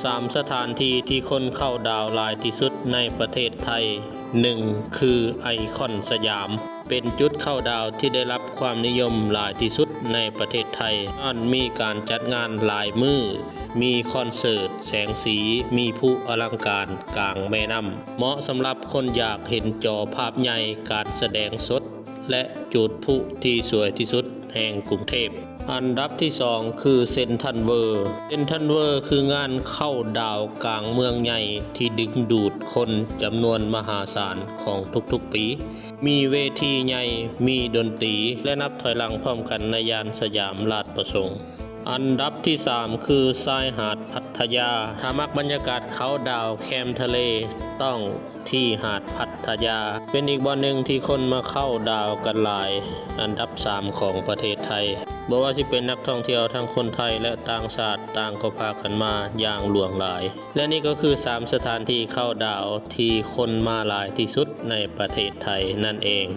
3 สถานที่ที่คนเข้าดาวหลายที่สุดในประเทศไทย 1. คือไอคอนสยาม เป็นจุดเข้าดาวที่ได้รับความนิยมหลายที่สุดในประเทศไทยอันมีการจัดงานหลายมื้อมีคอนเสิร์ตแสงสีมีผู้อลังการกลางแม่น้ำเหมาะสำหรับคนอยากเห็นจอภาพใหญ่การแสดงสดและจุดพลุที่สวยที่สุดแห่งกรุงเทพอันดับที่ 2 คือเซ็นทรัลเวิลด์คืองานเข้าดาวกลางเมืองใหญ่ที่ดึงดูดคนจำนวนมหาศาลของทุกๆปีมีเวทีใหญ่มีดนตรีและนับถอยหลังพร้อมกันในยานสยามราชประสงค์อันดับที่ 3 คือชายหาดพัทยาถ้ามักบรรยากาศเขาดาวแคมทะเลต้องที่หาดพัทยาเป็นอีกบ่อหนึ่งที่คนมาเข้าดาวกันหลายอันดับ 3 ของประเทศไทยบ่ว่าสิเป็นนักท่องเที่ยวทั้งคนไทยและต่างชาติต่างก็พากันมาอย่างหลวงหลายและนี่ก็คือ3 สถานที่เข้าดาวที่คนมาหลายที่สุดในประเทศไทยนั่นเอง